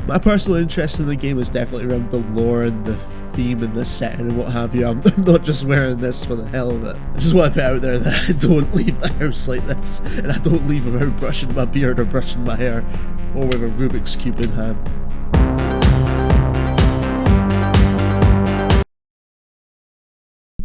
My personal interest in the game is definitely around the lore and the theme and the setting and what have you. I'm not just wearing this for the hell of it. I just want to put out there that I don't leave the house like this, and I don't leave without brushing my beard or brushing my hair, or with a Rubik's Cube in hand.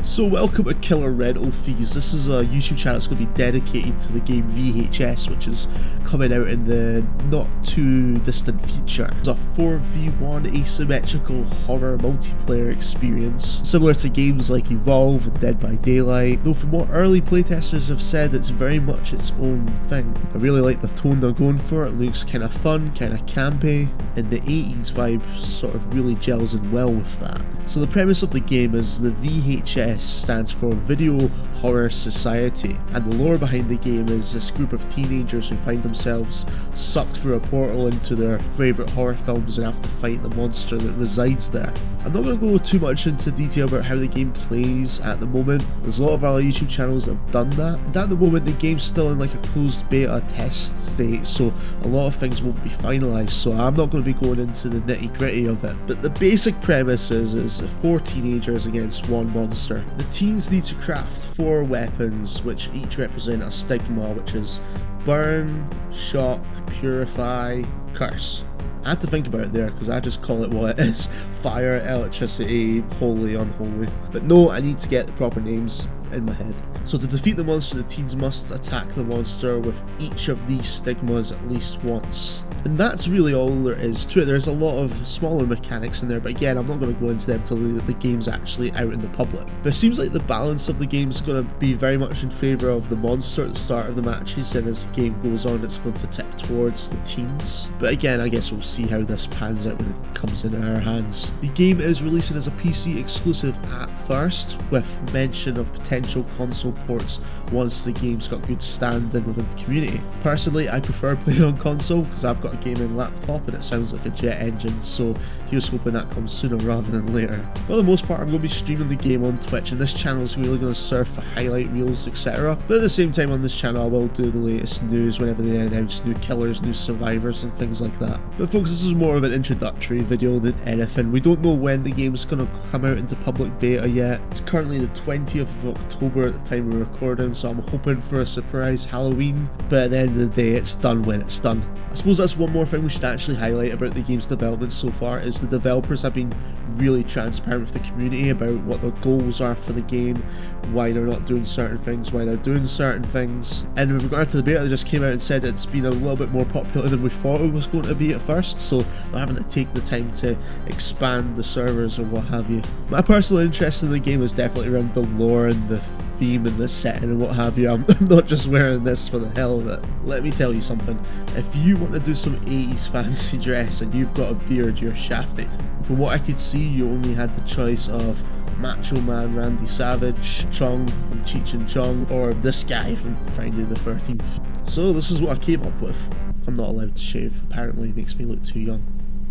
So welcome to Killer Rental Fees. This is a YouTube channel that's going to be dedicated to the game VHS, which is coming out in the not too distant future. It's a 4v1 asymmetrical horror multiplayer experience, similar to games like Evolve and Dead by Daylight, though from what early playtesters have said, it's very much its own thing. I really like the tone they're going for. It looks kind of fun, kind of campy, and the 80s vibe sort of really gels in well with that. So the premise of the game is the VHS stands for Video Horror Society, and the lore behind the game is this group of teenagers who find themselves sucked through a portal into their favourite horror films and have to fight the monster that resides there. I'm not going to go too much into detail about how the game plays at the moment. There's a lot of other YouTube channels that have done that, and at the moment the game's still in like a closed beta test state, so a lot of things won't be finalised, so I'm not going to be going into the nitty gritty of it. But the basic premise is 4 teenagers against 1 monster. The teens need to craft 4 weapons, which each represent a stigma, which is burn, shock, purify, curse. I had to think about it there because I just call it what it is: fire, electricity, holy, unholy. But no, I need to get the proper names in my head. So to defeat the monster, the teens must attack the monster with each of these stigmas at least once. And that's really all there is to it. There's a lot of smaller mechanics in there, but again, I'm not going to go into them until the game's actually out in the public. But it seems like the balance of the game is going to be very much in favour of the monster at the start of the matches, and as the game goes on, it's going to tip towards the teens. But again, I guess we'll see how this pans out when it comes into our hands. The game is releasing as a PC exclusive at first, with mention of potential console ports once the game's got good standing within the community. Personally, I prefer playing on console because I've got a gaming laptop and it sounds like a jet engine, so here's hoping that comes sooner rather than later. For the most part, I'm going to be streaming the game on Twitch, and this channel is really going to serve for highlight reels, etc. But at the same time, on this channel I will do the latest news whenever they announce new killers, new survivors and things like that. But folks, this is more of an introductory video than anything. We don't know when the game's going to come out into public beta yet. It's currently the 20th of October at the time we're recording, so I'm hoping for a surprise Halloween, but at the end of the day, it's done when it's done. I suppose that's one more thing we should actually highlight about the game's development so far, is the developers have been really transparent with the community about what their goals are for the game, why they're not doing certain things, why they're doing certain things. And with regard to the beta, they just came out and said it's been a little bit more popular than we thought it was going to be at first, so they're having to take the time to expand the servers or what have you. My personal interest in the game is definitely around the lore and the theme and the setting and what have you. I'm not just wearing this for the hell of it. Let me tell you something, if you want to do some 80s fancy dress and you've got a beard, you're shafted. From what I could see, you only had the choice of Macho Man Randy Savage, Chong from Cheech and Chong, or this guy from Friday the 13th. So this is what I came up with. I'm not allowed to shave, apparently it makes me look too young.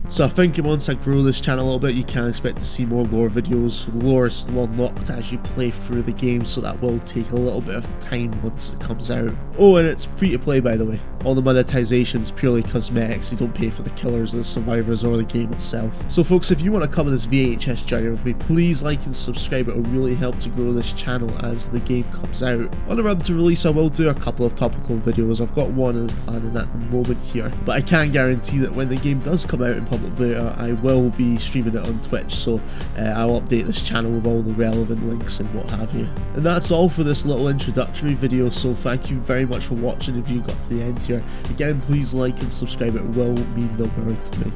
So I think once I grow this channel a little bit, you can expect to see more lore videos. The lore is still unlocked as you play through the game, so that will take a little bit of time once it comes out. Oh, and it's free to play, by the way. All the monetization is purely cosmetics. You don't pay for the killers, the survivors, or the game itself. So folks, if you want to come on this VHS journey with me, please like and subscribe. It will really help to grow this channel as the game comes out. On the run to release, I will do a couple of topical videos. I've got one in planning at the moment here, but I can guarantee that when the game does come out in public beta, I will be streaming it on Twitch, so I'll update this channel with all the relevant links and what have you. And that's all for this little introductory video, so thank you very much for watching if you got to the end here. Again, please like and subscribe, it will mean the world to me.